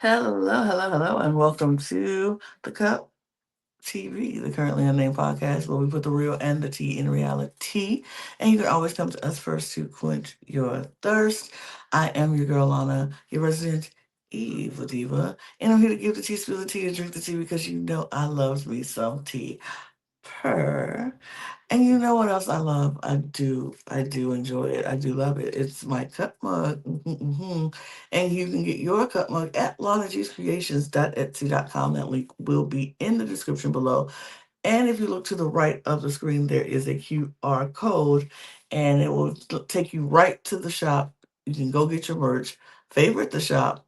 Hello, and welcome to the Cup TV, the Currently Unnamed Podcast, where we put the real and the tea in reality. And you can always come to us first to quench your thirst. I am your girl, Lana, your resident evil diva, and I'm here to give the tea, spill the tea, and drink the tea because you know I loves me some tea. Purr. And you know what else I love? I do enjoy it. I do love it. It's my cup mug. And you can get your cup mug at lanagscreations.etsy.com. That link will be in the description below. And if you look to the right of the screen, there is a QR code and it will take you right to the shop. You can go get your merch, favorite the shop,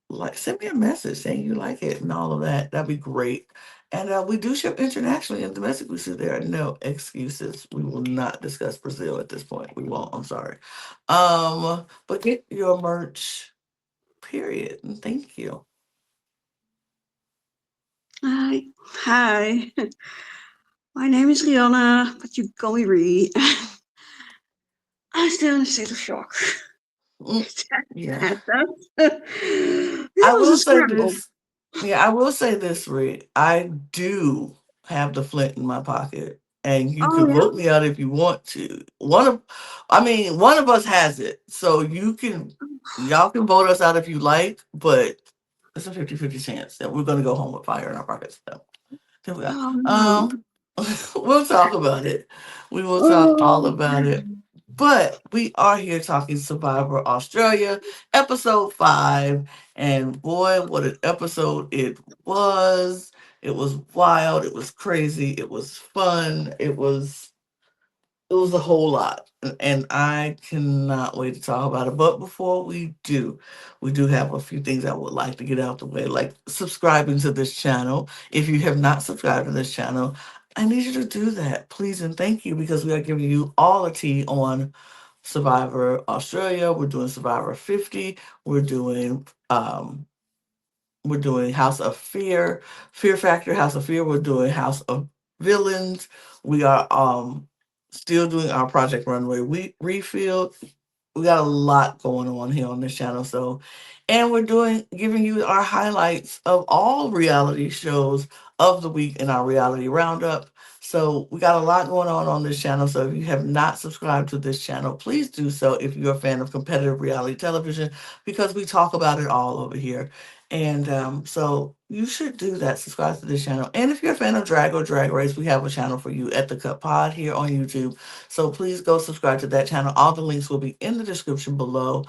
like send me a message saying you like it and all of that. That'd be great. And we do ship internationally and domestically, so there are no excuses. We will not discuss Brazil at this point. We won't. I'm sorry. But get your merch. Period. And thank you. Hi. Hi. My name is Rianne, but you call me Ree. I'm still in a state of shock. Mm, yeah, It I was a will say scramble. this. Yeah, I will say this, Rick. I do have the flint in my pocket, and you Oh can yeah. vote me out if you want to. One of us has it, so y'all can vote us out if you like, but it's a 50-50 chance that we're gonna go home with fire in our pockets. So here we go. Oh no. Um, we'll talk about it. We will talk all Oh. about it. But we are here talking Survivor Australia, episode 5. And boy, what an episode it was. It was wild. It was crazy. It was fun. It was a whole lot. And I cannot wait to talk about it. But before we do have a few things I would like to get out the way, like subscribing to this channel. If you have not subscribed to this channel, I need you to do that, please and thank you, because we are giving you all the tea on Survivor Australia. We're doing Survivor 50. We're doing House of Fear, Fear Factor, House of Fear. We're doing House of Villains. We are still doing our Project Runway refill. We got a lot going on here on this channel. So, and we're giving you our highlights of all reality shows of the week in our reality roundup. So we got a lot going on this channel. So if you have not subscribed to this channel, please do so if you're a fan of competitive reality television, because we talk about it all over here. And so you should do that. Subscribe to this channel. And if you're a fan of drag or drag race, we have a channel for you at the Cut Pod here on YouTube. So please go subscribe to that channel. All the links will be in the description below.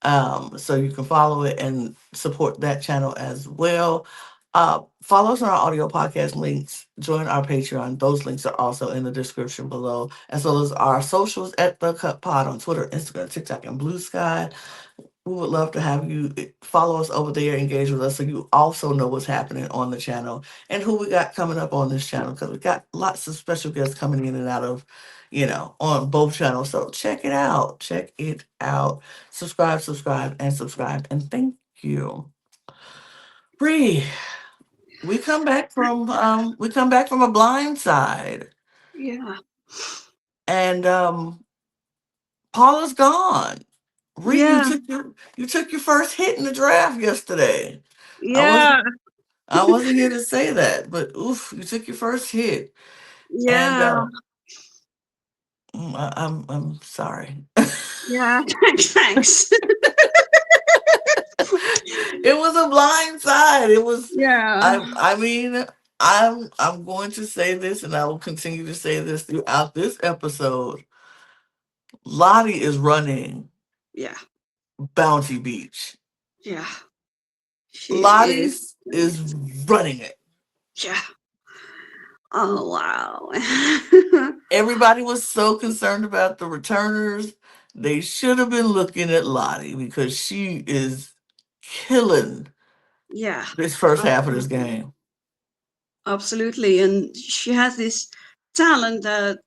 So you can follow it and support that channel as well. Follow us on our audio podcast links. Join our Patreon. Those links are also in the description below, as well as our socials at the Cut Pod on Twitter, Instagram, TikTok, and Blue Sky. We would love to have you follow us over there, engage with us, so you also know what's happening on the channel and who we got coming up on this channel, because we got lots of special guests coming in and out of, on both channels. So check it out. Check it out. Subscribe, and subscribe. And thank you. Bree, we come back from a blind side, Yeah. and Paula's gone. Bree, you Yeah. took your first hit in the draft yesterday. I Yeah. wasn't I wasn't here to say that, but oof, you took your first hit, and Yeah. I'm sorry. Yeah. Thanks. It was a blind side. It was. Yeah. I mean, I'm going to say this, and I will continue to say this throughout this episode. Lottie is running Yeah. Bounty Beach. Yeah. She is. Lottie's is running it. Yeah. Oh wow. Everybody was so concerned about the returners. They should have been looking at Lottie, because she is killing Yeah. this first half of this Absolutely. game. Absolutely. And she has this talent that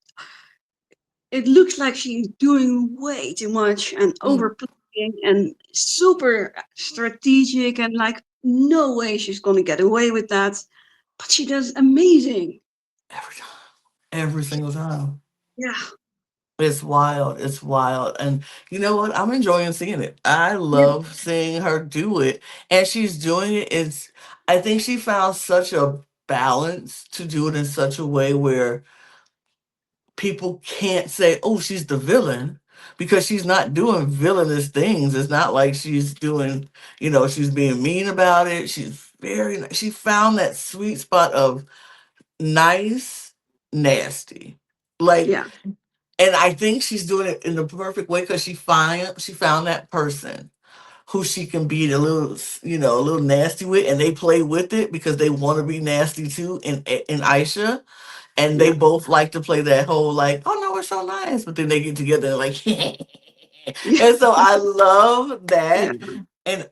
it looks like she's doing way too much and Mm, overplaying and super strategic and like no way she's gonna get away with that. But she does amazing. every time. Every single time. Yeah. It's wild. It's wild. And you know what? I'm enjoying seeing it. I Yeah, love seeing her do it. And she's doing it. I think she found such a balance to do it in such a way where people can't say, oh, she's the villain, because she's not doing villainous things. It's not like she's doing, she's being mean about it. She found that sweet spot of nice, nasty. Like, yeah, and I think she's doing it in the perfect way because she found that person who she can be a little nasty with, and they play with it because they want to be nasty too. In Aisha, and they yeah, both like to play that whole like, oh no, we're so nice, but then they get together and like, yeah, and so I love yeah, that, and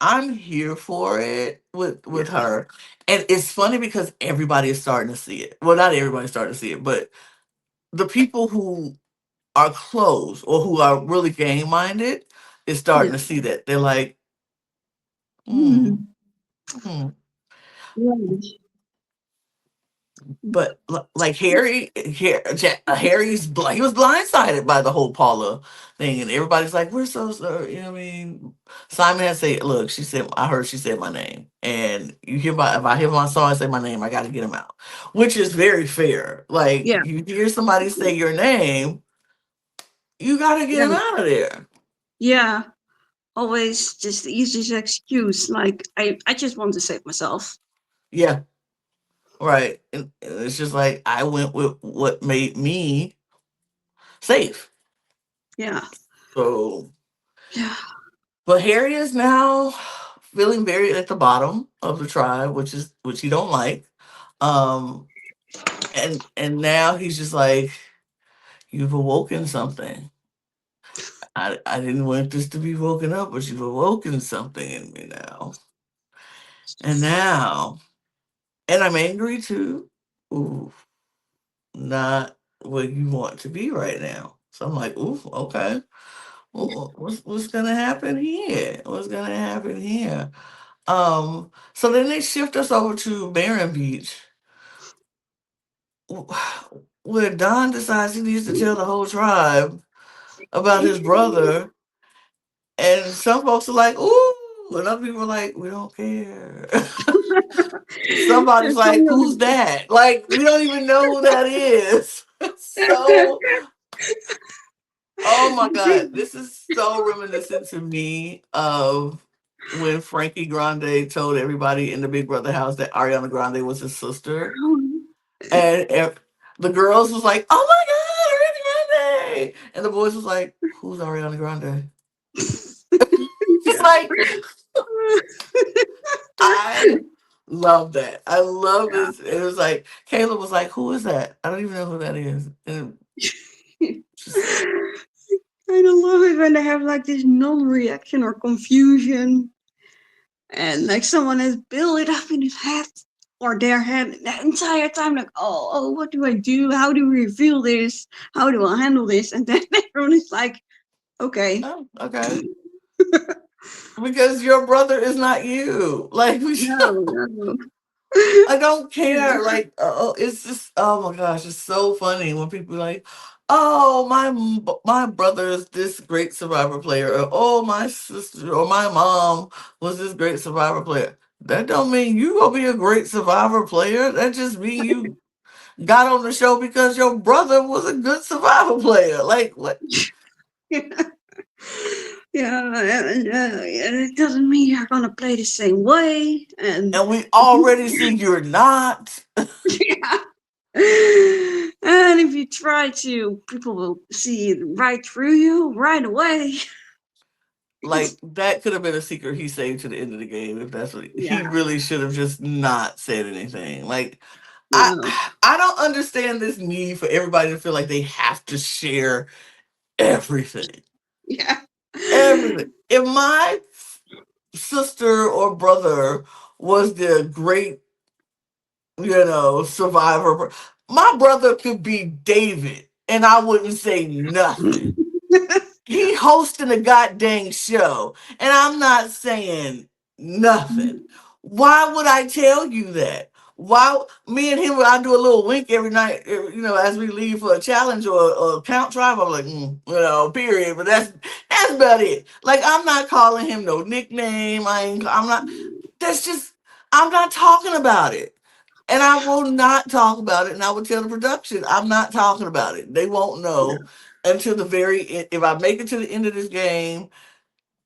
I'm here for it with yeah, her, and it's funny because everybody is starting to see it. Well, not everybody's starting to see it, but the people who are closed or who are really game minded is starting yeah. to see that. They're like, hmm, Mm, hmm. right. But like he was blindsided by the whole Paula thing, and everybody's like, "We're so sorry." You know what I mean? Simon had to say, "Look," she said, "I heard she said my name, and if I hear my song say my name, I got to get him out," which is very fair. Like Yeah, you hear somebody say your name, you got to get him yeah, out of there. yeah. Always just the easiest excuse. Like I just want to save myself. Yeah, right. And it's just like I went with what made me safe. Yeah, So yeah, but Harry is now feeling very at the bottom of the tribe, which he don't like. Um, and now he's just like, you've awoken something. I didn't want this to be woken up, but you've awoken something in me now. And now, and I'm angry too. Ooh, not what you want to be right now. So I'm like, ooh, okay. What's gonna happen here? What's gonna happen here? So then they shift us over to Barren Beach, where Don decides he needs to tell the whole tribe about his brother, and some folks are like, "Ooh," and other people are like, "We don't care." Somebody's like, "Who's that?" Like, we don't even know who that is. So, oh my god, this is so reminiscent to me of when Frankie Grande told everybody in the Big Brother house that Ariana Grande was his sister. And the girls was like, "Oh my god, Ariana Grande!" And the boys was like, "Who's Ariana Grande?" It's Yeah. like I love that. I love Yeah. this. It was like Caleb was like, "Who is that? I don't even know who that is." And just I don't love it when they have like this non-reaction or confusion, and like someone has built it up in his head or their head the entire time. Like, oh, what do I do? How do we reveal this? How do I handle this? And then everyone is like, okay, oh, okay, because your brother is not you. Like no, no, I don't yeah, care. Like, it's just, oh my gosh, it's so funny when people are like, oh, my brother is this great survivor player, or oh, my sister or my mom was this great survivor player. That don't mean you gonna be a great survivor player. That just mean you got on the show because your brother was a good survivor player. Like what? yeah. And it doesn't mean you're gonna play the same way. And And we already see you're not. yeah. And if you try to, people will see it right through you right away. Like that could have been a secret he saved to the end of the game. If that's what he Yeah, really should have just not said anything. Like I no, I don't understand this need for everybody to feel like they have to share everything. yeah, Everything. If my sister or brother was the great, survivor, my brother could be David, and I wouldn't say nothing. He hosting a goddamn show, and I'm not saying nothing. Why would I tell you that? Why me and him? I do a little wink every night, as we leave for a challenge or a count drive. I'm like, period. But that's about it. Like I'm not calling him no nickname. I'm not. That's just I'm not talking about it. And I will not talk about it. And I will tell the production, I'm not talking about it. They won't know until the very end. If I make it to the end of this game,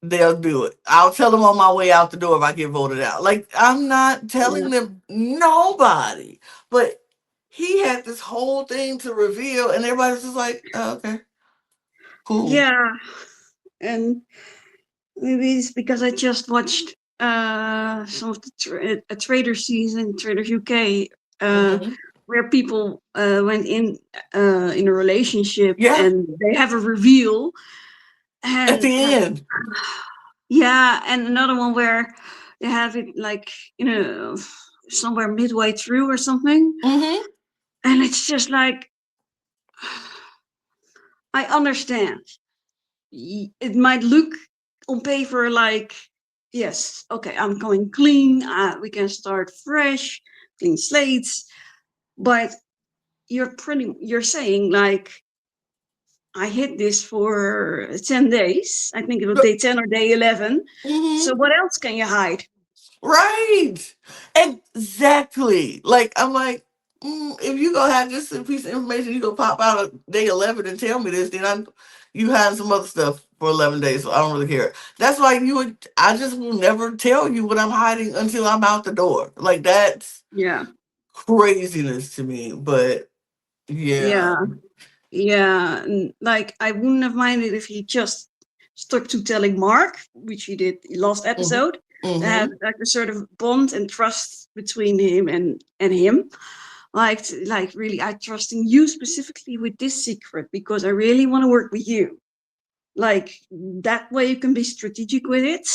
they'll do it. I'll tell them on my way out the door if I get voted out. Like, I'm not Yeah. telling them nobody. But he had this whole thing to reveal, and everybody's just like, oh, okay, cool. Yeah. And maybe it's because I just watched some of the a Trader season, Traders UK, uh, Hmm. where people went in a relationship Yeah, and they have a reveal, at and the end. yeah, and another one where they have it like somewhere midway through or something, Hmm. and it's just like I understand. It might look on paper like, yes, okay, I'm going clean, we can start fresh, clean slates, but you're saying like, I hit this for 10 days. I think it was day 10 or day 11. So Hmm. what else can you hide? Right. Exactly. Like I'm like, if you gonna have just a piece of information, you gonna pop out of day 11 and tell me this, then you had some other stuff for 11 days, so I don't really care. That's why I just will never tell you what I'm hiding until I'm out the door. Like that's Yeah. craziness to me. But Yeah. yeah. Yeah. And like, I wouldn't have minded if he just stuck to telling Mark, which he did in last Hmm. episode, to have Hmm. like a sort of bond and trust between him and him. Like really, I trust in you specifically with this secret because I really want to work with you. Like that way you can be strategic with it.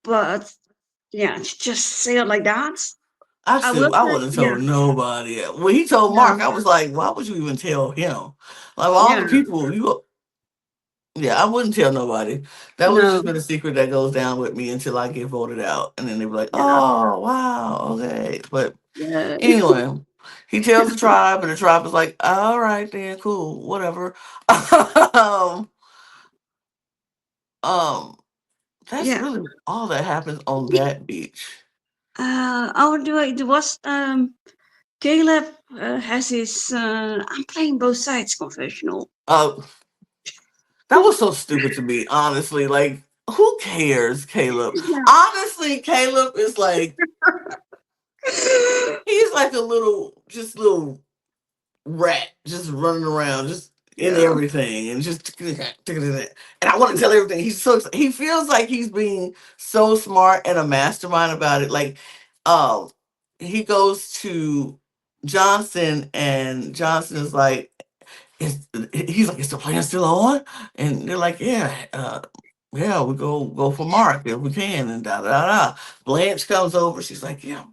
But yeah, to just say it like that. I will I say, wouldn't have yeah, told nobody. When he told yeah, Mark, I was like, why would you even tell him? Like all yeah, the people you Yeah, I wouldn't tell nobody. That would have no, just been a secret that goes down with me until I get voted out. And then they'd be like, yeah, oh, wow, okay. But yeah, anyway, he tells the tribe, and the tribe is like, all right, then, cool, whatever. um, um, that's yeah. really all that happens on that beach. Oh, do I? There was Caleb has his I'm playing both sides confessional. Uh, that was so stupid to me, honestly. Like, who cares, Caleb? Yeah. Honestly, Caleb is like, he's like a little rat just running around, just in Yeah. everything, and just and I want to tell everything. He feels like he's being so smart and a mastermind about it. Like, um, he goes to Johnson, and Johnson is like, he's like, is the plan still on? And they're like, yeah, yeah, we go for Mark if we can, and da da da. Blanche comes over. She's like, yeah,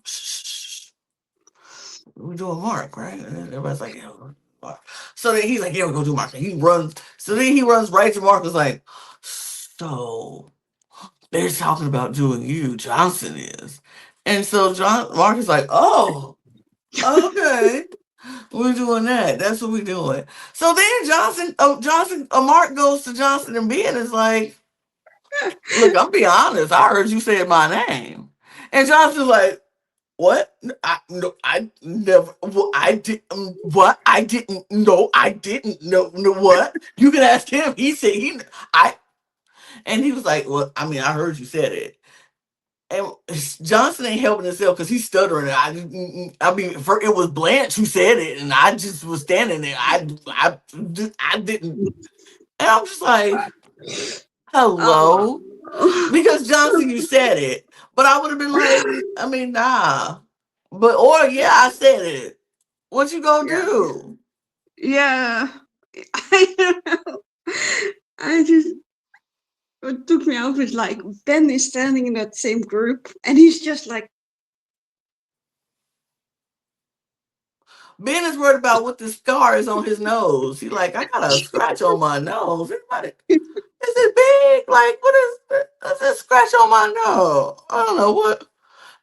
we doing Mark, right? And then everybody's like, yeah, we're doing Mark. So then he's like, yeah, we go do Mark. And he runs. So then he runs right to Mark. Was like, so they're talking about doing you. Johnson is, and so Mark is like, oh, okay, we're doing that. That's what we're doing. So then Mark goes to Johnson and Ben is like, look, I'm being honest. I heard you said my name, and Johnson's like, what? No, I never. I did. What? I didn't. No, I didn't. No, no. What? You can ask him. He said he. I. And he was like, "Well, I mean, I heard you said it." And Johnson ain't helping himself because he's stuttering. I mean, it was Blanche who said it, and I just was standing there. I didn't. And I'm just like, hello, Oh. because Johnson, you said it, but I would have been like, I mean, nah. But or yeah, I said it. What you gonna Yeah. do? Yeah. I don't know. I just what took me off is like Ben is standing in that same group and he's just like, Ben is worried about what the scar is on his nose. He like, I got a scratch on my nose. Everybody, is it big? Like, what is this scratch on my nose? I don't know what.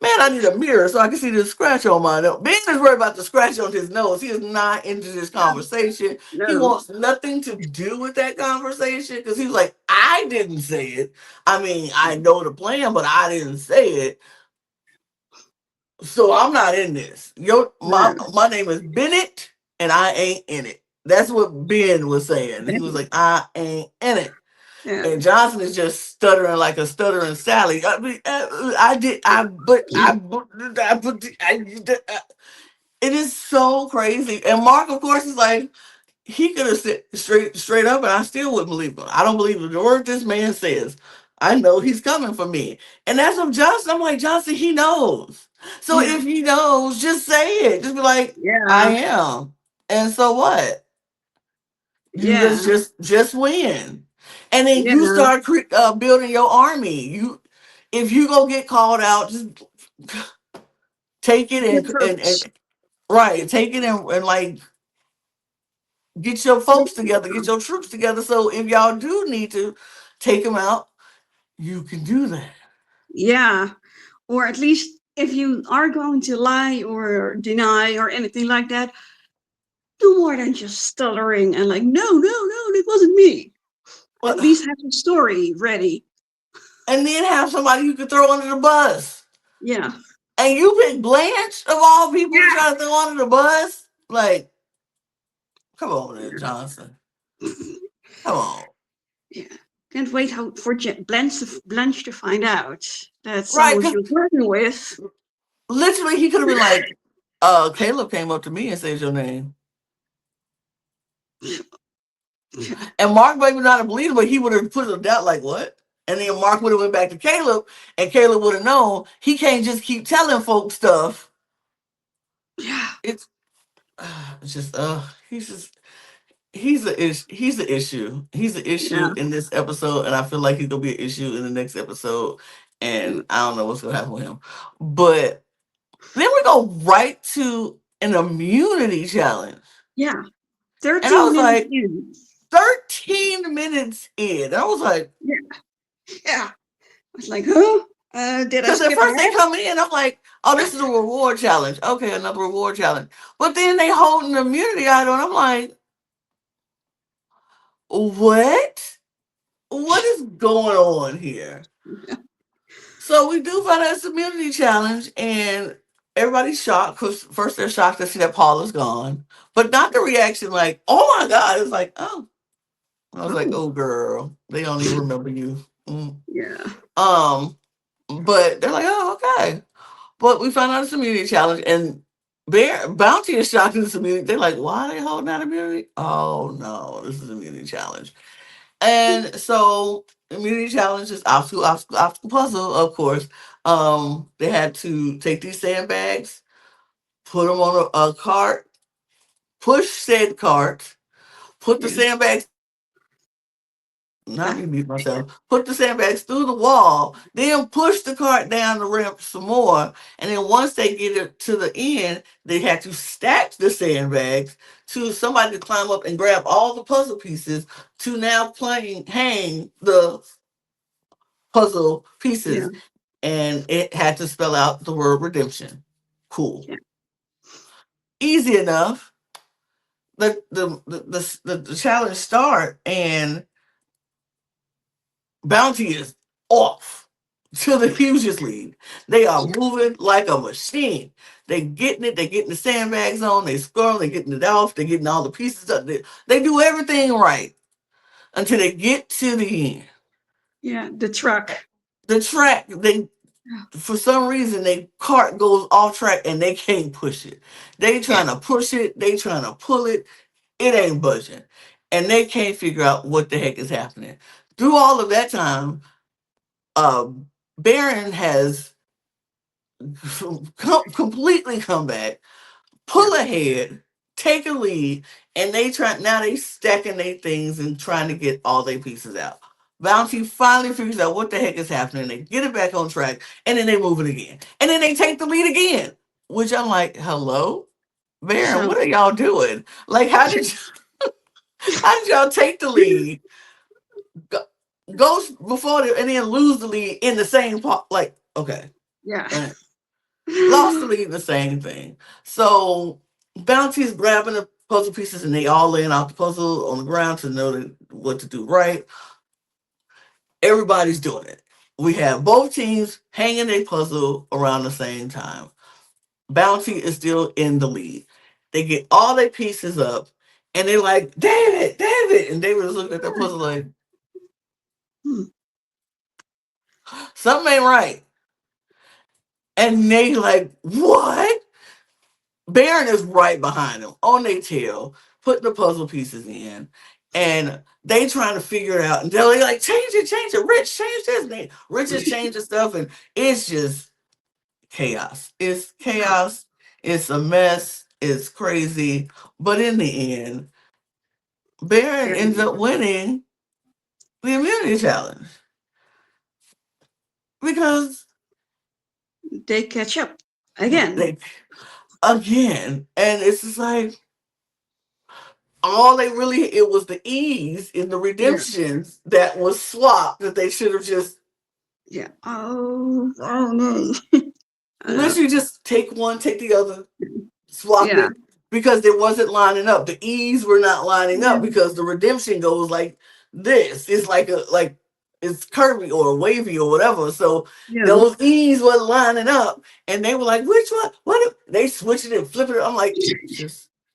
Man, I need a mirror so I can see this scratch on my nose. Ben is worried about the scratch on his nose. He is not into this conversation. He No. wants nothing to do with that conversation because he was like, I didn't say it. I mean, I know the plan, but I didn't say it. So I'm not in this. No. My name is Bennett and I ain't in it. That's what Ben was saying. He was like, I ain't in it. Yeah. And Johnson is just stuttering like a stuttering Sally. I mean, it is so crazy. And Mark, of course, is like, he could have said straight up, and I still wouldn't believe him. I don't believe the word this man says. I know he's coming for me. And that's what Johnson, I'm like, Johnson, he knows. So Yeah. if he knows, just say it. Just be like, I Yeah. am. And so what? You Yeah. just win. And then you Yeah. start building your army. If you go get called out, just take it The and troops. right, take it and like get your folks together, get your troops together. So if y'all do need to take them out, you can do that. Yeah. Or at least if you are going to lie or deny or anything like that, do more than just stuttering and like, no, no, no, it wasn't me. At But least have a story ready. and then have somebody you can throw under the bus. Yeah. And you pick Blanche of all people to Yeah. try to throw under the bus. Like, come on, there, Yeah. Johnson. Come on. Yeah. Can't wait for Blanche to find out that Right, someone she because was working with. literally he could have been like, Caleb came up to me and said your name. And Mark maybe not have believed him, but he would have put a doubt like, what? And then Mark would have went back to Caleb, and Caleb would have known he can't just keep telling folks stuff. Yeah. It's, it's just he's the issue. He's the Yeah. issue in this episode, and I feel like he's gonna be an issue in the next episode. And I don't know what's gonna happen with him. But then we go right to an immunity challenge. Yeah. And I 13 was minutes like, in. 13 minutes in. And I was like, Yeah. Yeah. I was like, huh? Did I because at skip first they ahead? come in, I'm like, oh, this is a reward challenge. Okay, another reward challenge. But then they hold an immunity idol, and I'm like, what? What is going on here? So we do find out it's a immunity challenge, and everybody's shocked because first they're shocked to see that Paul is gone, but not the reaction like, oh my God. It's like, oh. I was like, Oh. oh girl, they don't even remember you. Mm. Yeah. Um, but they're like, oh, okay. But we found out it's a immunity challenge, and Bear Bounty is shocked in this immunity. They're like, why are they holding out immunity? Oh no, this is an immunity challenge. And so immunity challenge is obstacle puzzle, of course. They had to take these sandbags, put them on a cart, push said cart, put the Yeah. sandbags not Huh? me mute myself, put the sandbags through the wall, then push the cart down the ramp some more. And then once they get it to the end, they had to stack the sandbags to somebody to climb up and grab all the puzzle pieces to now hang the puzzle Yeah. pieces. And it had to spell out the word redemption. Cool. Yeah. Easy enough. The challenge start and Bounty is off to the hugest lead. They are Yeah. moving like a machine. They getting it. They getting the sandbags on. They scoring. They getting it off. They getting all the pieces up. They do everything right until they get to the end. Yeah. The truck. The track, they Yeah. for some reason they cart goes off track and they can't push it. They trying to push it. They trying to pull it. It ain't budging, and they can't figure out what the heck is happening. Through all of that time, Baron has completely come back, Yeah. pull ahead, take a lead, and they stacking their things and trying to get all their pieces out. Bounty finally figures out what the heck is happening. They get it back on track, and then they move it again, and then they take the lead again. Which I'm like, hello, Baron, So what are y'all doing? Like, how did y'all take the lead, go, go before and then lose the lead in the same part? Like, okay, yeah. all right. Lost to me, the same thing. So Bounty's grabbing the puzzle pieces and they all laying out the puzzle on the ground to know what to do right. Everybody's doing it. We have both teams hanging a puzzle around the same time. Bounty is still in the lead. They get all their pieces up and they're like, David, David. And David is looking at the puzzle like, Hmm. something ain't right. And they like, what? Baron is right behind them on their tail, putting the puzzle pieces in. And they trying to figure it out. And they're like, change it, change it. Rich, change this. And Rich is changing stuff. And it's just chaos. It's chaos. It's a mess. It's crazy. But in the end, Baron Very ends up good. winning the immunity challenge because They catch up again. they, again, and it's just like, all they really, it was the ease in the Yeah, redemptions that was swapped that they should have just yeah. Oh no. literally just take one, take the other, swap Yeah, it because it wasn't lining up. The ease were not lining yeah, up because the redemption goes like this. It's like it's curvy or wavy or whatever. So yeah, those ease wasn't lining up, and they were like, "Which one? What?" They switched it and flipped it. I'm like,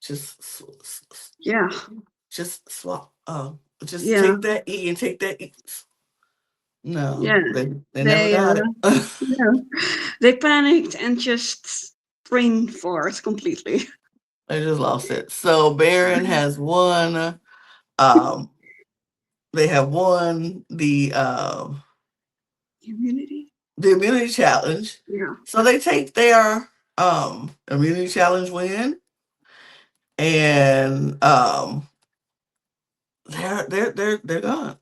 just, yeah, just swap. Just yeah, take that E and take that E. yeah. No, they never They got it. yeah, they panicked and just brain fart completely. They just lost it. So Baron has won. Um, they have won Immunity. the immunity challenge. Yeah, So they take their immunity challenge win and they're gone.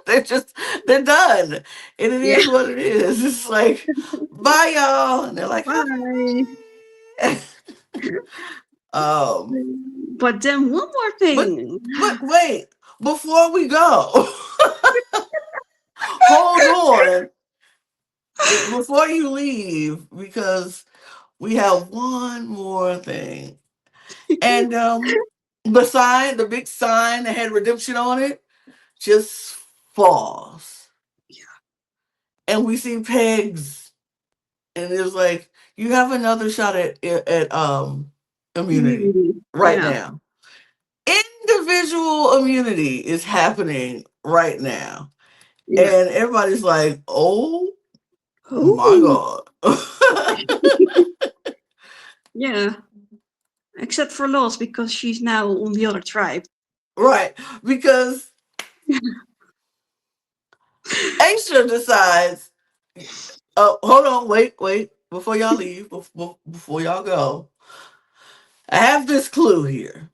they're just they're done. And it yeah. is what it is. It's like, bye y'all. And they're like, Bye. hi. um But then one more but thing. but wait, before we go, hold on. Before you leave, because we have one more thing. And beside the big sign that had redemption on it, just falls. And we see pegs. And it was like, you have another shot at immunity Immunity. right Yeah, now. Individual immunity is happening right now. yeah. And everybody's like, oh my Oh, God. yeah. Except for Lost because she's now on the other tribe. Right. Because Aisha decides, oh, hold on, wait. Before y'all leave, before y'all go, I have this clue here.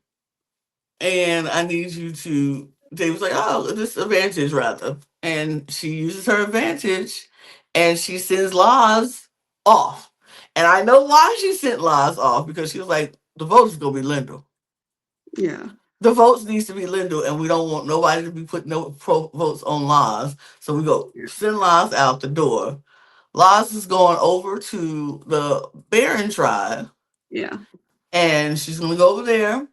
And I need you to. Dave was like, oh, this advantage, rather. And she uses her advantage and she sends Laz off. And I know why she sent Laz off because she was like, the vote is going to be Lyndall. Yeah, The votes needs to be Lyndall, and we don't want nobody to be putting no votes on Laz. So we go yeah, send Laz out the door. Laz is going over to the Baron tribe, yeah, and she's going to go over there.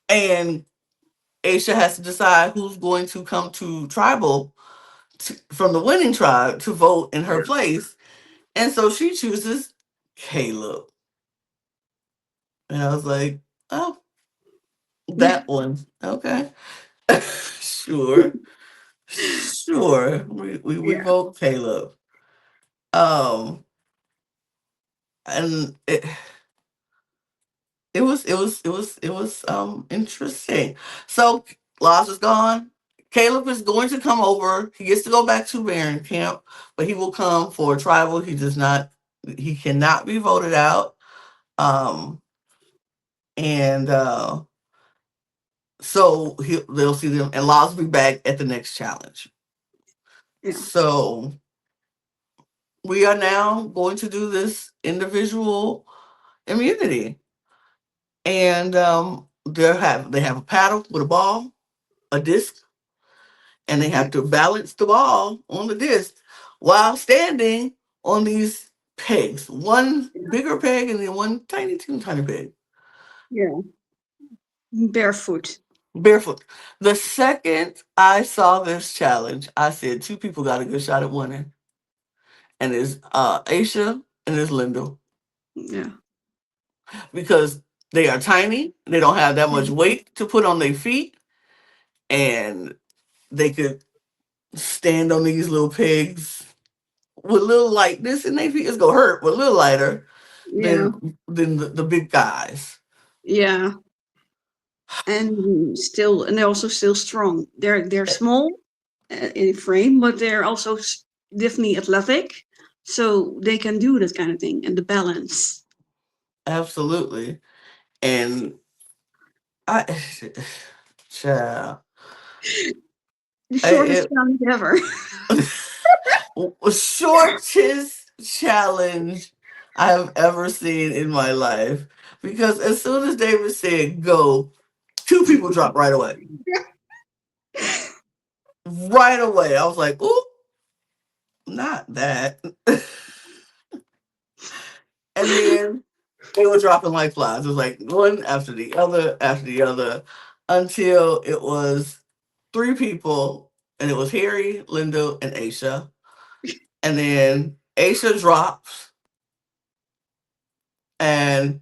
And Aisha has to decide who's going to come to tribal from the winning tribe to vote in her yeah. place. And so she chooses Caleb. And I was like, oh, that one. Okay. Sure. Sure. We Yeah, vote Caleb. Um and it was interesting. So Laz is gone. Caleb is going to come over. He gets to go back to Baron Camp, but he will come for tribal. He cannot be voted out. Um and so they'll see them and Laz will be back at the next challenge. yeah, So we are now going to do this individual immunity. And they have a paddle with a ball, a disc, and they yeah, have to balance the ball on the disc while standing on these. pegs. One bigger peg and then one tiny, teeny, tiny peg. Yeah. Barefoot. Barefoot. The second I saw this challenge, I said two people got a good shot at winning. And it's Aisha and it's Linda. Yeah. Because they are tiny, they don't have that much Yeah. weight to put on their feet, and they could stand on these little pegs with a little lightness in their feet. It's gonna hurt, but a little lighter Yeah. than the big guys. Yeah. And they're also still strong. They're small in frame, but they're also definitely athletic, so they can do that kind of thing and the balance. Absolutely. And I child, The shortest it, challenge ever. shortest challenge I have ever seen in my life. Because as soon as David said go, two people dropped right away. Right away. I was like, ooh, not that. And then they were dropping like flies. It was like one after the other, until it was three people, and it was Harry, Linda, and Aisha. And then Aisha drops, and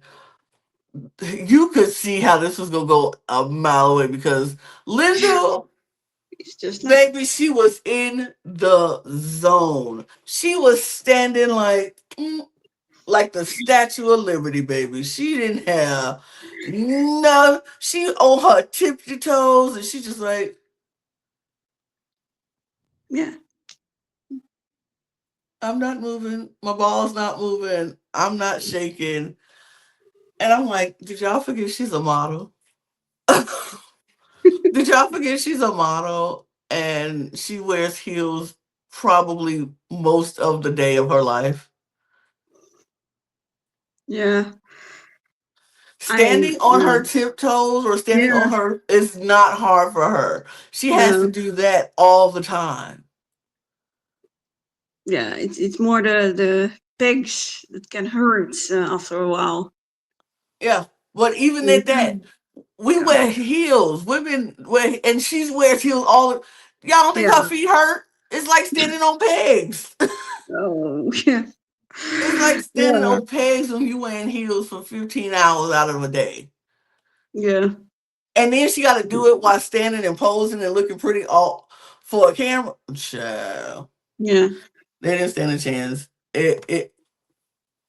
you could see how this was gonna go a mile away because Linda, It's just like, baby, she was in the zone. She was standing like the Statue of Liberty, baby. She didn't have no. She on her tippy toes, and she just like, yeah, I'm not moving. My ball's not moving. I'm not shaking. And I'm like, did y'all forget she's a model? Did y'all forget she's a model and she wears heels probably most of the day of her life? yeah. I Standing on yeah, her tiptoes or standing yeah, on her is not hard for her. She has to no, do that all the time. yeah. It's more the pegs that can hurt after a while. Yeah. But even at that, Mhm. we Yeah, wear heels. Women wear, and she wears heels all the. Y'all don't think yeah. her feet hurt? It's like standing on pegs. Oh, yeah, It's like standing yeah, on pegs when you wearing heels for 15 hours out of a day. yeah, And then she got to do it while standing and posing and looking pretty all for a camera. Child, yeah. they didn't stand a chance.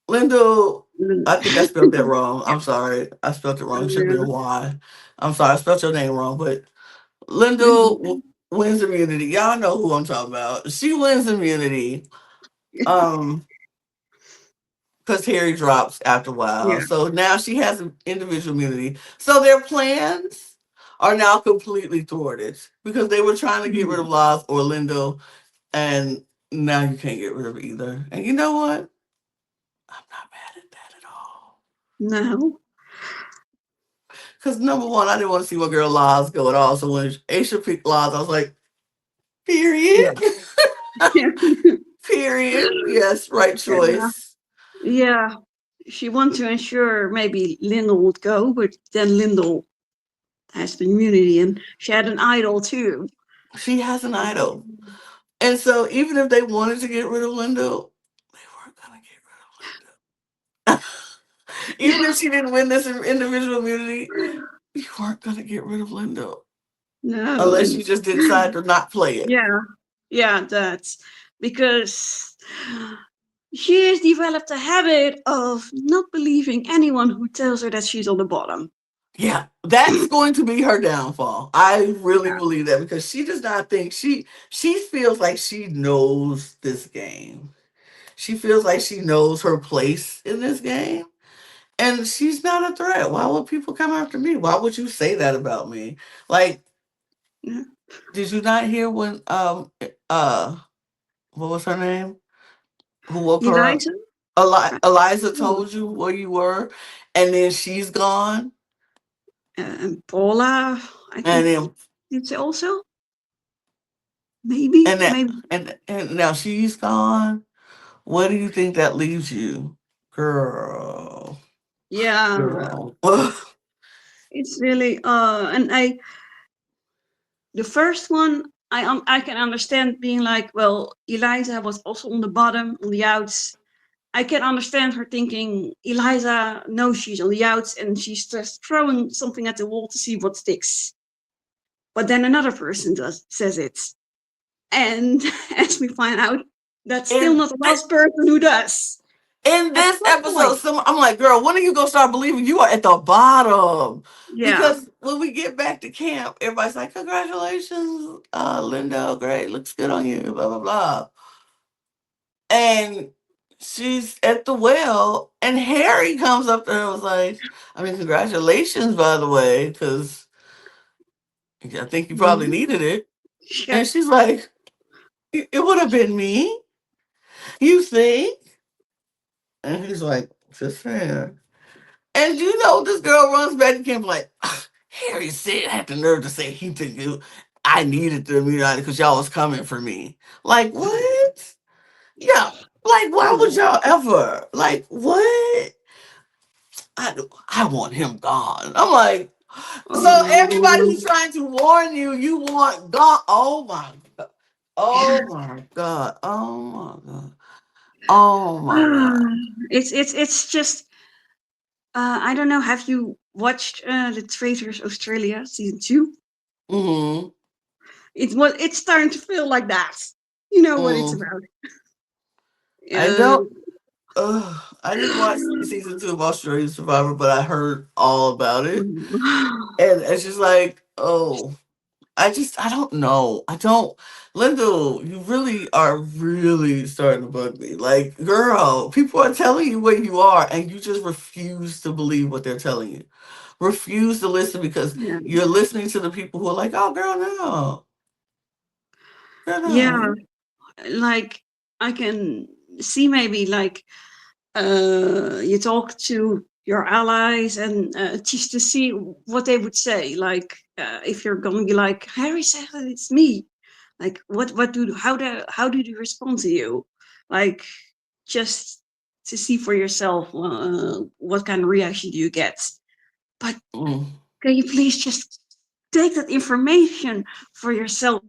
Linda, I think I spelled that wrong. I'm sorry. I spelled it wrong. It should be a Yeah. Y. I'm sorry. I spelled your name wrong. But Linda wins immunity. Y'all know who I'm talking about. She wins immunity. Um, because Harry drops after a while. Yeah. So now she has an individual immunity. So their plans are now completely thwarted because they were trying to get rid of Mhm. Laz or Lindo, and now you can't get rid of either. And you know what? I'm not mad at that at all. No. Because number one, I didn't want to see my girl Laz go at all. So when Aisha picked Laz, I was like, period. Yeah. Yeah. Period. Yes, right Yeah. choice. Yeah. She wanted to ensure maybe Lyndall would go, but then Lyndall has the immunity and she had an idol too. She has an idol. And so even if they wanted to get rid of Lindo, they weren't gonna get rid of Lindo. Even if she didn't win this individual immunity, you weren't gonna get rid of Lindo No, unless and you just decide to not play it. yeah, yeah, that's because she has developed a habit of not believing anyone who tells her that she's on the bottom. Yeah, that's going to be her downfall. I really Yeah, believe that because she does not think she feels like she knows this game. She feels like she knows her place in this game. And she's not a threat. Why would people come after me? Why would you say that about me? Like, yeah. did you not hear when uh what was her name? Who woke her up? Eliza, Eliza oh, told you where you were, and then she's gone, and Paula, I and think then it's also maybe, and that maybe. and now she's gone. What do you think that leaves you? Girl. Yeah, Girl. it's really and I the first one I can understand being like, well, Eliza was also on the bottom, on the outs. I can understand her thinking Eliza knows she's on the outs and she's just throwing something at the wall to see what sticks. But then another person says it. And as we find out, that's still And not the last person who does. in At this some episode, point. I'm like, girl, when are you gonna start believing you are at the bottom? Yeah. Because when we get back to camp, everybody's like, congratulations, Linda, great, looks good on you, blah blah blah. And she's at the well, and Harry comes up to her and was like, I mean, congratulations, by the way, because I think you probably Mhm. needed it. Yeah. And she's like, it would have been me, you think? And he's like, just saying. And you know, this girl runs back to camp like, "Ah, Harry said, had the nerve to say he took you. I needed the immunity because y'all was coming for me. Like, what? Yeah. Like, why would y'all ever? Like, what? I want him gone. I'm like, so everybody Oh. who's trying to warn you, you want gone. Oh my God. Oh my God. Oh my God. Oh my God. It's just I don't know. Have you watched the Traitors Australia season 2? Mm-hmm. It's starting to feel like that. You know what it's Mm. about. I Uh, don't. I didn't watch season 2 of Australian Survivor, but I heard all about it, and it's just like, oh, I don't know. I don't. Linda, you really are really starting to bug me. Like, girl, people are telling you where you are, and you just refuse to believe what they're telling you. Refuse to listen because yeah, you're listening to the people who are like, oh, girl, no, girl, yeah. no. Like I can see maybe like you talk to your allies and just to see what they would say. Like if you're going to be like Harry said that it's me, like what do how do they respond to you? Like just to see for yourself what kind of reaction do you get. But Mm. can you please just take that information for yourself?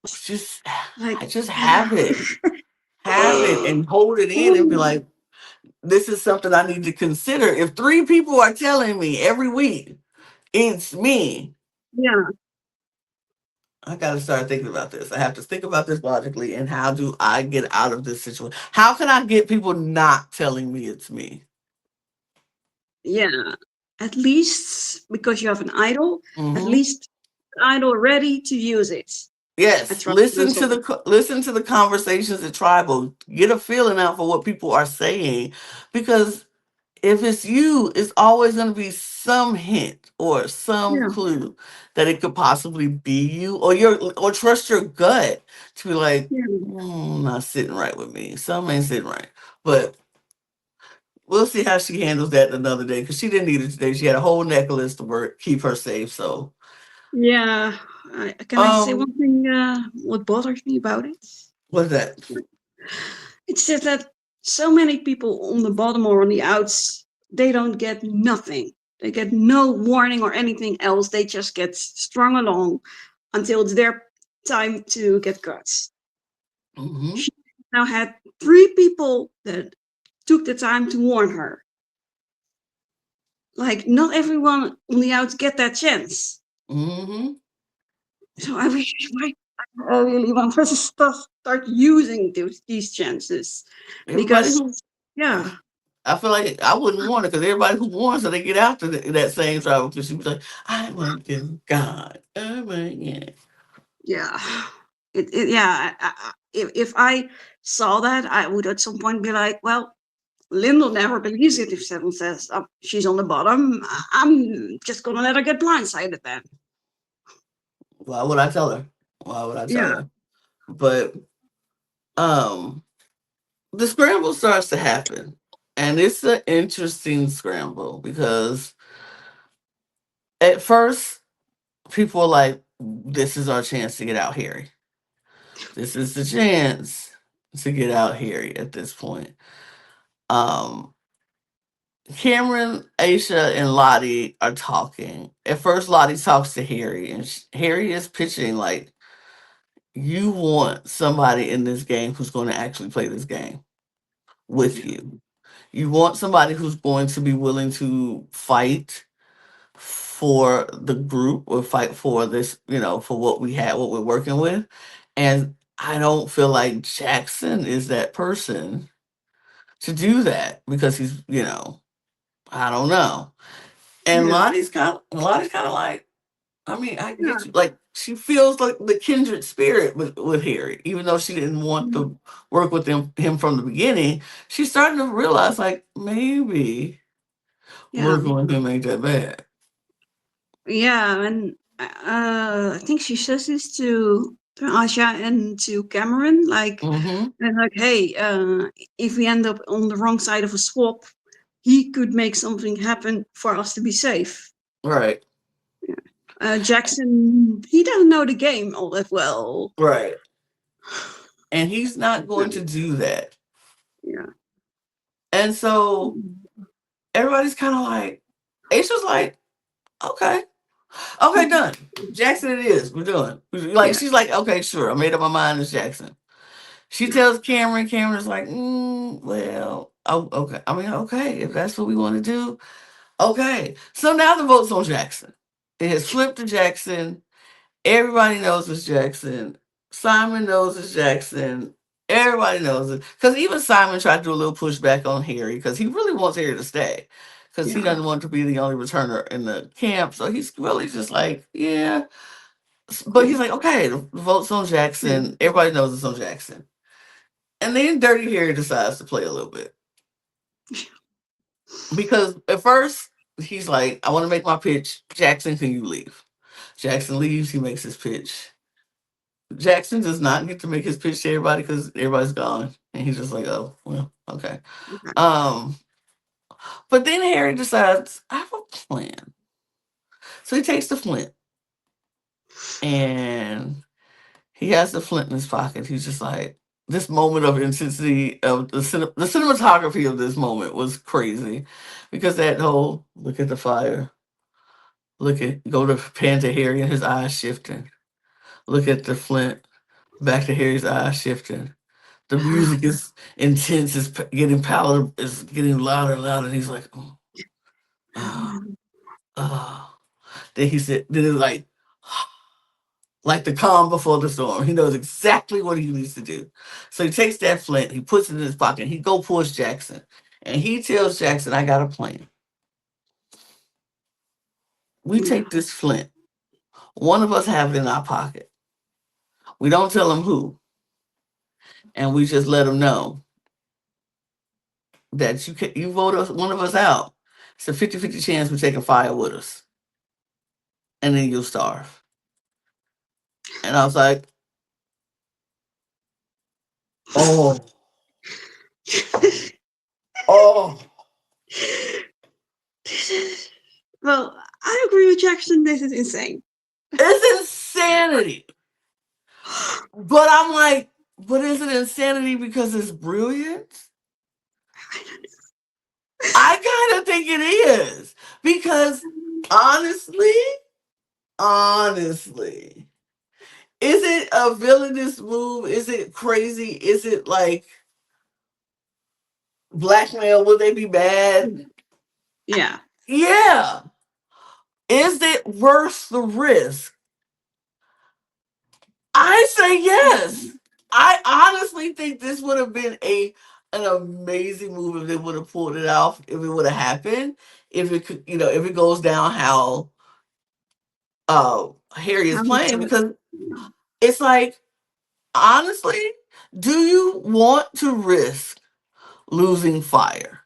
Just, Like I just have it and hold it in and be like, this is something I need to consider. If three people are telling me every week it's me, yeah, I got to start thinking about this. I have to think about this logically and how do I get out of this situation? How can I get people not telling me it's me? yeah. At least because you have an idol, at Hmm. least idol ready to use it. I Yes, trust those all. listen to the conversations at Tribal. Get a feeling out for what people are saying, because if it's you, it's always going to be some hint or some Yeah, clue that it could possibly be you, or or trust your gut to be like, yeah, not sitting right with me. Something ain't sitting right. But we'll see how she handles that another day because she didn't need it today. She had a whole necklace to work, keep her safe. So, yeah. Can I say um, one thing? What bothers me about it? what's that? It's just that so many people on the bottom or on the outs, they don't get nothing. They get no warning or anything else. They just get strung along until it's their time to get cut. Mm-hmm. She now had 3 people that took the time to warn her. Like, not everyone on the outs get that chance. Mm-hmm. So I wish I really want to start using these chances Everybody because, who yeah, I feel like I wouldn't want it because everybody who wants it, they get after that same travel because she was like, I want them God. Oh my God. yeah, yeah. If I saw that, I would at some point be like, well, Lyndall never believes it if Seven says she's on the bottom. I'm just gonna let her get blindsided then. Why would I tell her? Why would I tell Yeah, her? But um the scramble starts to happen. And it's an interesting scramble because at first people are like, this is our chance to get out, Harry. This is the chance. to get out Harry at this point. Um, Cameron, Aisha, and Lottie are talking. At first, Lottie talks to Harry, and Harry is pitching like, "You want somebody in this game who's going to actually play this game with Yeah. you. You want somebody who's going to be willing to fight for the group or fight for this, for what we have, what we're working with." And I don't feel like Jackson is that person to do that because I don't know. And Yeah. Lottie's kind of like, I mean, I Yeah. get you. Like, she feels like the kindred spirit with Harry, even though she didn't want Mm. to work with him from the beginning. She's starting to realize, like, maybe Yeah. working with him ain't that bad. Yeah. And I think she says this to Asha and to Cameron, like, Mm-hmm. and like, hey, if we end up on the wrong side of a swap, he could make something happen for us to be safe. Right. Jackson, he doesn't know the game all that well. Right. And he's not Yeah. going to do that. Yeah. And so everybody's kind of like, Aisha's like, okay, okay, done. Jackson, it is. We're doing. Like, Yeah. she's like, okay, sure. I made up my mind. It's Jackson. She tells Cameron. Cameron's like, well, oh, okay. I mean, okay, if that's what we want to do, okay. So now the vote's on Jackson. It has flipped to Jackson. Everybody knows it's Jackson. Simon knows it's Jackson. Everybody knows it. Because even Simon tried to do a little pushback on Harry because he really wants Harry to stay. Because he Yeah. doesn't want to be the only returner in the camp. So he's really just like, yeah. But he's like, okay, the vote's on Jackson. Everybody knows it's on Jackson. And then Dirty Harry decides to play a little bit. Because at first, he's like, I want to make my pitch. Jackson, can you leave? Jackson leaves. He makes his pitch. Jackson does not get to make his pitch to everybody because everybody's gone. And he's just like, oh, well, okay. Um, but then Harry decides, I have a plan. So he takes the flint and he has the flint in his pocket. He's just like, this moment of intensity of the cinematography of this moment was crazy because that whole look at the fire, go to pan to Harry and his eyes shifting. Look at the flint, back to Harry's eyes shifting. The music is intense, it's getting pallid, it's getting louder and louder. And he's like, oh, oh, oh. Then he said, then it's like the calm before the storm. He knows exactly what he needs to do. So he takes that flint, he puts it in his pocket, he go pulls Jackson. And he tells Jackson, I got a plan. We Yeah. take this flint. One of us have it in our pocket. We don't tell him who. And we just let him know that you vote one of us out. It's a 50-50 chance we're taking fire with us. And then you'll starve. And I was like, oh, oh, Well, I agree with Jackson. This is insane. it's insanity. But I'm like, but is it insanity because it's brilliant? I kind of think it is. Because honestly, honestly, is it a villainous move? Is it crazy? Is it like blackmail? Will they be bad? Yeah. Yeah. Is it worth the risk? I say yes. I honestly think this would have been an amazing move if they would have pulled it off, if it would have happened, if it could, if it goes down how Harry is How he playing, said. because it's like, honestly, do you want to risk losing fire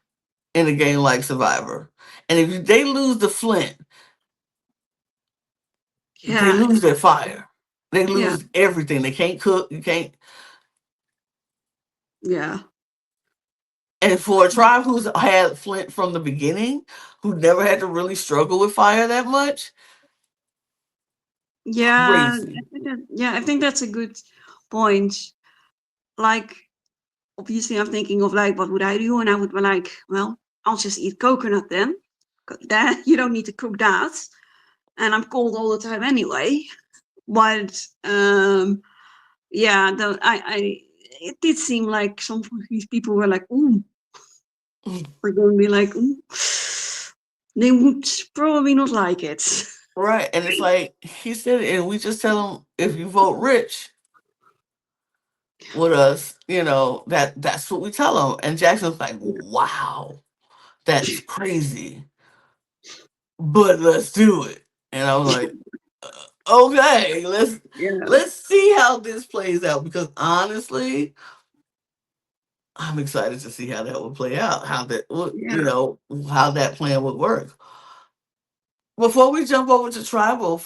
in a game like Survivor? And if they lose the Flint, they Yeah. lose their fire. They Yeah. lose everything. They can't cook. You can't. Yeah. And for a tribe who's had Flint from the beginning, who never had to really struggle with fire that much, Yeah. crazy. I think that's a good point. Like, obviously I'm thinking of like, what would I do? And I would be like, well, I'll just eat coconut then. That you don't need to cook that. And I'm cold all the time anyway. But yeah, it did seem like some of these people were like, "Ooh," we're going to be like, "Ooh." They would probably not like it. Right. And it's like he said, and we just tell him if you vote rich with us, that's what we tell him. And Jackson's like, wow, that's crazy, but let's do it. And I was like, okay, Yeah, let's see how this plays out because honestly, I'm excited to see how that would play out, how that would, yeah, how that plan would work. Before we jump over to tribal,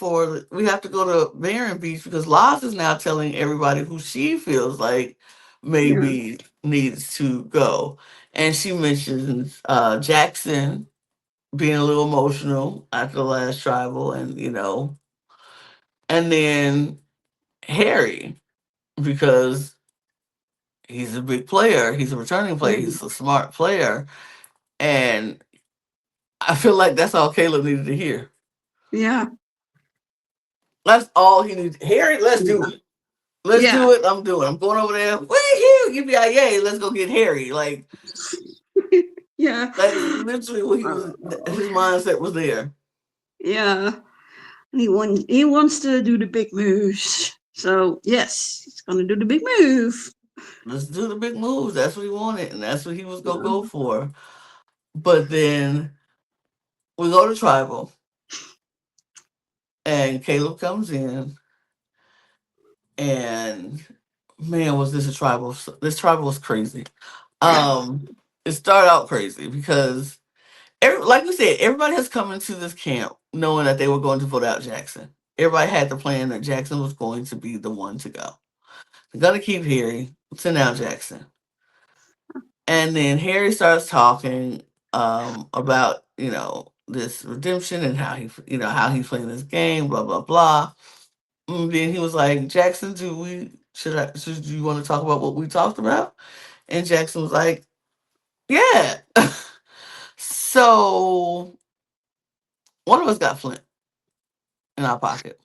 we have to go to Barren Beach because Laz is now telling everybody who she feels like yeah, maybe needs to go, and she mentions Jackson being a little emotional after the last tribal, and then Harry because he's a big player, he's a returning player, yeah, he's a smart player, and I feel like that's all Caleb needed to hear. yeah, That's all he needs. Harry, let's do it. Let's yeah, do it. I'm doing. I'm going over there. Woo-hoo! Give me a yay. Let's go get Harry. yeah. That's literally what he was. His mindset was there. Yeah. And he wants to do the big moves. So yes, he's gonna do the big move. Let's do the big moves. That's what he wanted, and that's what he was gonna Yeah. go for. But then we go to tribal, and Caleb comes in, and man, was this a tribal? This tribal was crazy. Um, it started out crazy because like we said, everybody has come into this camp knowing that they were going to vote out Jackson. Everybody had the plan that Jackson was going to be the one to go. They're gonna keep Harry, send out Jackson. And then Harry starts talking about, this redemption and how he's playing this game, blah blah blah. And then he was like, Jackson, should you want to talk about what we talked about? And Jackson was like, yeah. So one of us got Flint in our pocket.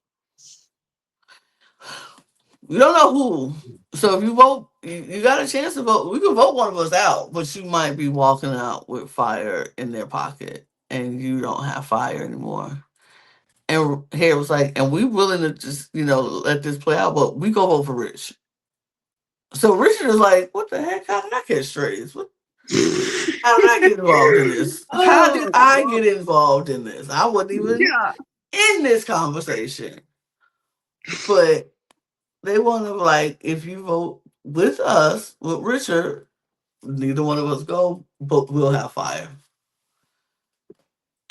We don't know who. So if you vote, you got a chance to vote. We can vote one of us out, but you might be walking out with fire in their pocket and you don't have fire anymore. And Harry was like, and we willing to just, let this play out, but we go vote for Rich. So Richard is like, what the heck? How did I catch strays? How did I get involved in this? How did Oh, I get involved in this? I wasn't even yeah, in this conversation. But they want to like, if you vote with us, with Richard, neither one of us go, but we'll have fire.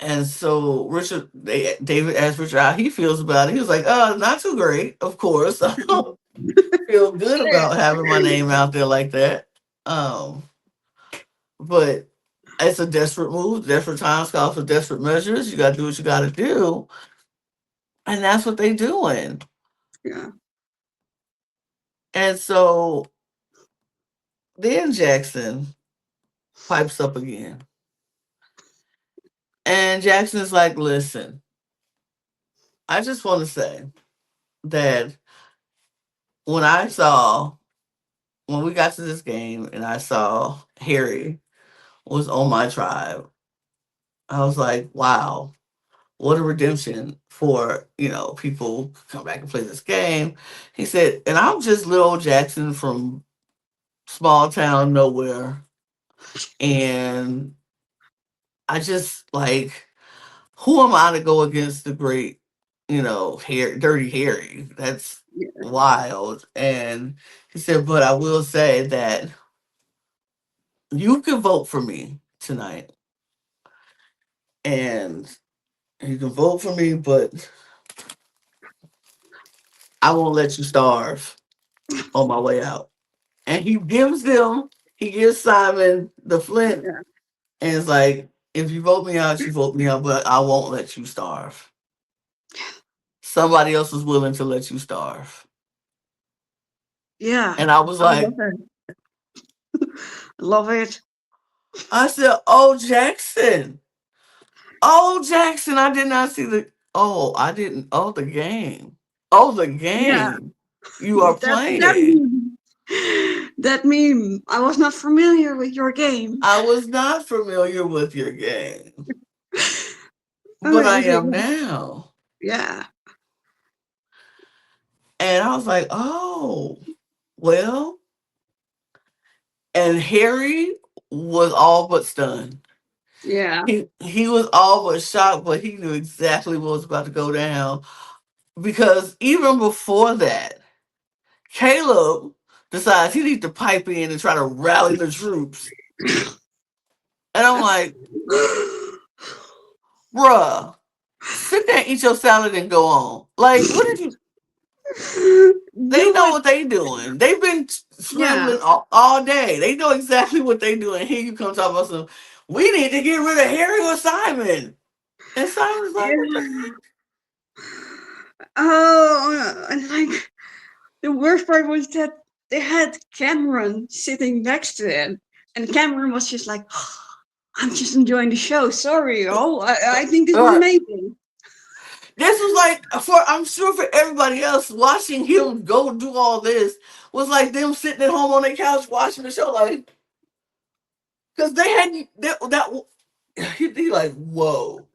And so David asked Richard how he feels about it. He was like, not too great, of course. I don't feel good about having my name out there like that. Um, but it's a desperate move. Desperate times call for desperate measures. You gotta do what you gotta do. And that's what they doing. yeah, And so then Jackson pipes up again. And Jackson's like, listen, I just want to say that when I saw, when we got to this game and I saw Harry was on my tribe, I was like, wow, what a redemption for, people to come back and play this game. He said, and I'm just little old Jackson from small town nowhere. And I just like, who am I to go against the great, Dirty Harry? That's yeah, wild. And he said, but I will say that you can vote for me tonight. And you can vote for me, but I won't let you starve on my way out. And he gives Simon the Flint yeah, and it's like, if you vote me out, you vote me out, but I won't let you starve. Somebody else is willing to let you starve. yeah. And I was I love like, it. Love it. I said, "Oh Jackson, oh Jackson, I did not see the. Oh, I didn't. Oh, the game. Oh, the Yeah, game. You are that playing. that meme. I was not familiar with your game. I was not familiar with your game, but I am Amazing. now." Yeah, And I was like, "Oh, well." And Harry was all but stunned. yeah, He was all but shocked, but he knew exactly what was about to go down because even before that, Caleb decides he needs to pipe in and try to rally the troops. And I'm like, bruh, sit there and eat your salad and go on. Like, what did you? They do know it. what they doing. They've been Yeah, scrambling all day. They know exactly what they doing. Here you come talking about some. We need to get rid of Harry or Simon. And Simon's like, what the yeah. Oh, and like the worst part was that they had Cameron sitting next to them, and Cameron was just like, "I'm just enjoying the show. Sorry, oh, I think this was heck? amazing." This was like for I'm sure for everybody else watching him go do all this was like them sitting at home on their couch watching the show, like because they had he like whoa,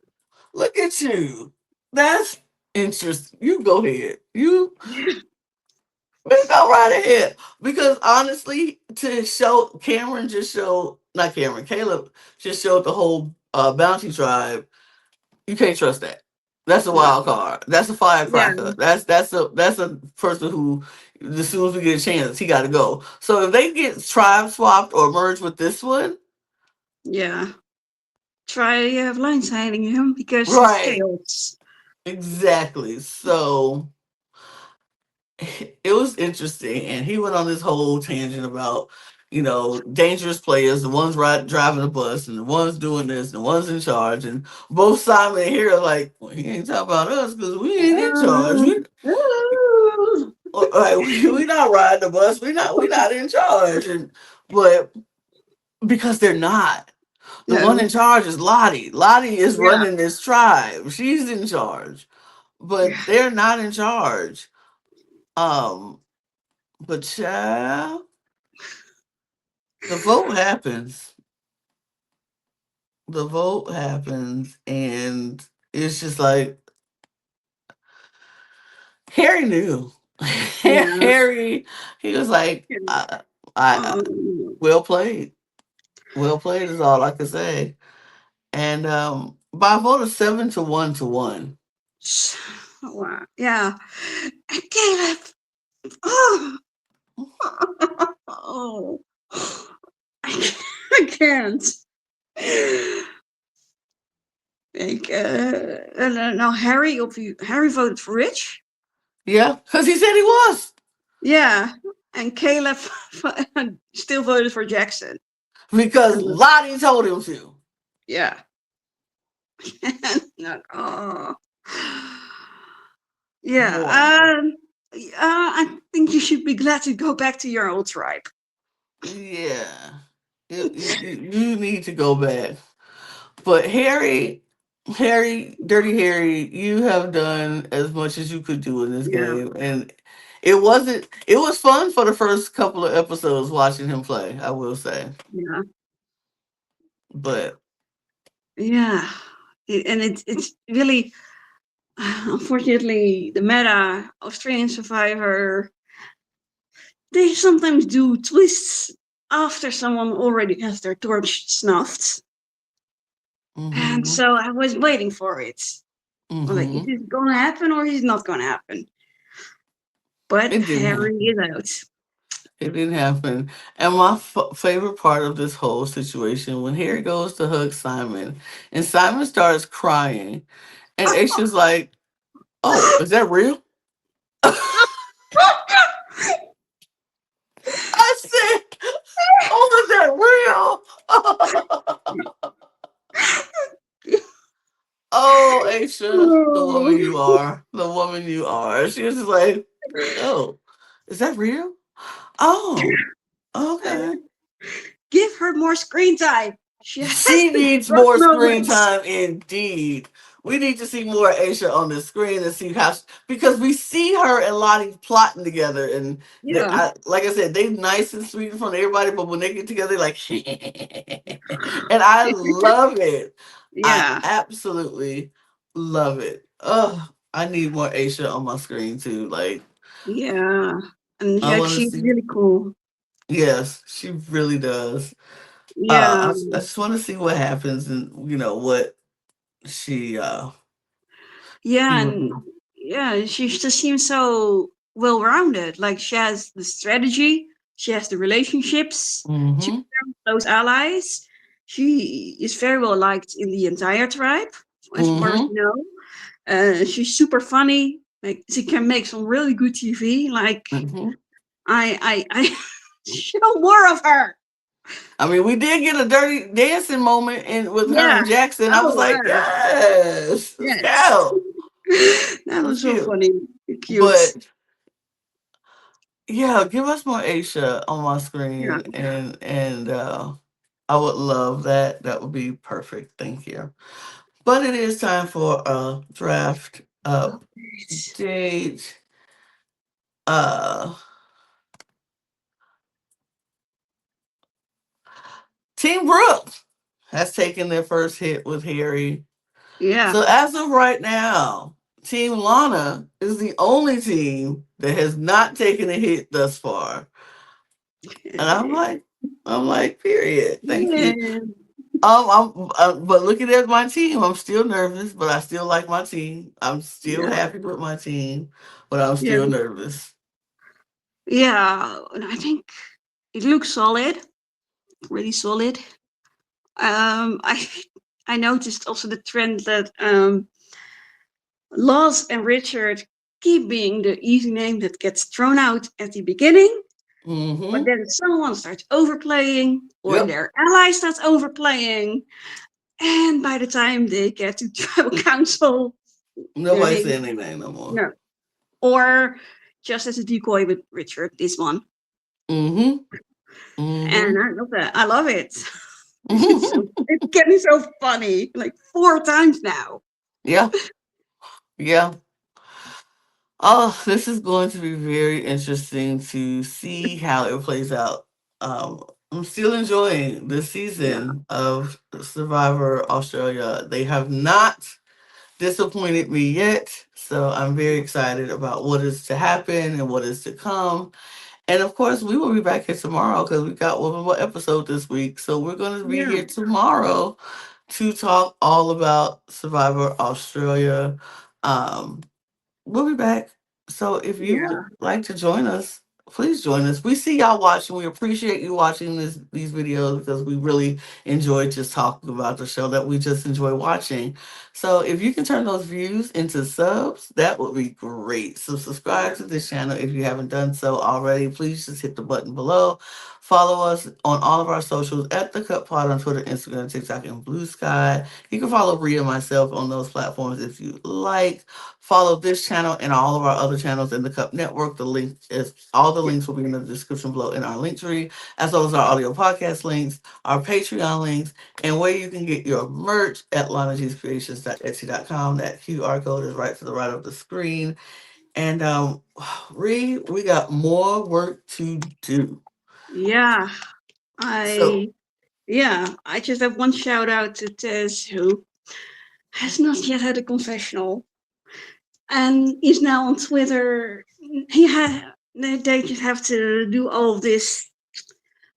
look at you, that's interesting. You go ahead, you go right ahead because honestly, to show Cameron just showed not Cameron Caleb just showed the whole bounty tribe. You can't trust that. That's a No, wild card. That's a yeah, firecracker. That's a person who, as soon as we get a chance, he got to go. So if they get tribe swapped or merged with this one, yeah. Try blindsiding him because it's right? chaos. Exactly. So it was interesting, and he went on this whole tangent about dangerous players, the ones driving the bus, and the ones doing this, and the ones in charge, and both Simon and here are like, well, he ain't talking about us because we ain't in charge. Like we not riding the bus. We not in charge. And but because they're not. The one No, in charge is Lottie. Lottie is yeah, running this tribe. She's in charge. But yeah, they're not in charge. Um, but child, the vote happens. The vote happens and it's just like Harry knew. yeah. Harry, he was like, I Um, well played. Well played is all I can say. And by a vote of 7-1 to 1. wow, yeah. And Caleb, oh, oh, I can't. Like, now Harry voted for Rich. Yeah, because he said he was. Yeah, and Caleb still voted for Jackson. Because And Lottie told him to. yeah, like, oh, yeah. Horrible. I think you should be glad to go back to your old tribe. Yeah. You need to go back. But Dirty Harry, you have done as much as you could do in this Yeah, game. And it was fun for the first couple of episodes watching him play, I will say. yeah, But yeah. And it's really unfortunately the meta Australian Survivor. They sometimes do twists after someone already has their torch snuffed. And mm-hmm, so I was waiting for it. Like, is mm-hmm. this gonna happen or is it not gonna happen? But It didn't Harry happen. is out. It didn't happen. And my favorite part of this whole situation when Harry goes to hug Simon and Simon starts crying and Aisha's like, "Oh, is that real?" I said, "Oh, is that real?" Oh, Aisha, the woman you are, the woman you are. She was just like, "Oh, is that real? Oh, okay." Give her more screen time. She has She the needs best more screen moments. time indeed. We need to see more Aisha on the screen and see how, because we see her and Lottie plotting together, and Yeah, like I said, they nice and sweet in front of everybody, but when they get together, like, and I love it. I yeah, absolutely love it. Oh, I need more Aisha on my screen too. Like, yeah. And I yeah, want to she's see. really cool. Yes, she really does. Yeah, I just want to see what happens, and what she she yeah, would and do. yeah, she just seems so well rounded. Like she has the strategy, she has the relationships, she Mm-hmm. has close allies. She is very well liked in the entire tribe, as far as Mm-hmm. we know. She's super funny. Like she can make some really good TV. Like Mm-hmm. I show more of her. I mean, we did get a dirty dancing moment with her Yeah. and Jackson. I was Oh, like, yes, let's yes. go. That That was was so cute. funny, cute. But yeah, give us more Aisha on my Yeah. screen, and I would love that. That would be perfect. Thank you. But it is time for a draft update. Uh, Team Brooks has taken their first hit with Harry. Yeah. So as of right now, Team Lana is the only team that has not taken a hit thus far. And I'm like, period. Thank you. Yeah. But looking at my team, I'm still nervous, but I still like my team. I'm still Yeah. happy with my team, but I'm Yeah. still nervous. Yeah. And I think it looks solid, really solid. I I noticed also the trend that Loz and Richard keep being the easy name that gets thrown out at the beginning, but Mm-hmm. then someone starts overplaying or Yep. their ally starts overplaying, and by the time they get to tribal council, their Nobody's name saying their name no more. no. Or just as a decoy with Richard, this one. Mm-hmm. And Mm-hmm. I love that. I love it. It's getting so funny. Like 4 times now. Yeah. Yeah. Oh, this is going to be very interesting to see how it plays out. I'm still enjoying this Yeah. season of Survivor Australia. They have not disappointed me yet, so I'm very excited about what is to happen and what is to come. And of course, we will be back here tomorrow because we got one more episode this week. So we're going to be Yeah. here tomorrow to talk all about Survivor Australia. Um, We'll be back. So if you would Yeah. like to join us, please join us. We see y'all watching. We appreciate you watching these videos because we really enjoy just talking about the show that we just enjoy watching. So if you can turn those views into subs, that would be great. So subscribe Yeah. to this channel if you haven't done so already. Please just hit the button below. Follow us on all of our socials at The Cut Pod on Twitter, Instagram, TikTok, and Blue Sky. You can follow Rhea and myself on those platforms if you like. Follow this channel and all of our other channels in the Cup Network. The link is all the links will be in the description below in our link tree, as well as our audio podcast links, our Patreon links, and where you can get your merch at lanagscreations.etsy.com. That QR code is right to the right of the screen. And we got more work to do. Yeah. So I yeah. I just have one shout out to Tess who has not yet had a confessional and is now on Twitter. He had they just have to do all of this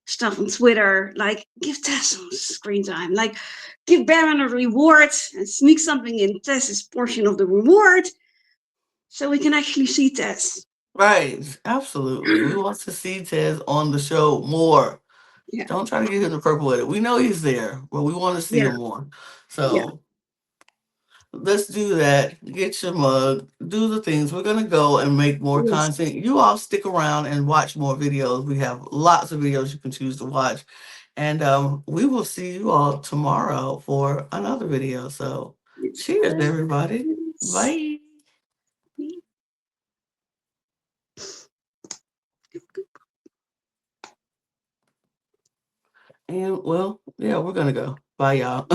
stuff on Twitter, like give Tess some screen time, like give Baron a reward and sneak something in Tess's portion of the reward so we can actually see Tess. right, absolutely. We want to see Tez on the show more. Yeah, Don't try to get him to purple with it. We know he's there, but we want to see yeah, him more. yeah, So let's do that. Get your mug. Do the things. We're gonna go and make more yes, content. You all stick around and watch more videos. We have lots of videos you can choose to watch. And we will see you all tomorrow for another video. So yes, cheers everybody. yes. Bye. And well, yeah, we're gonna go. Bye, y'all.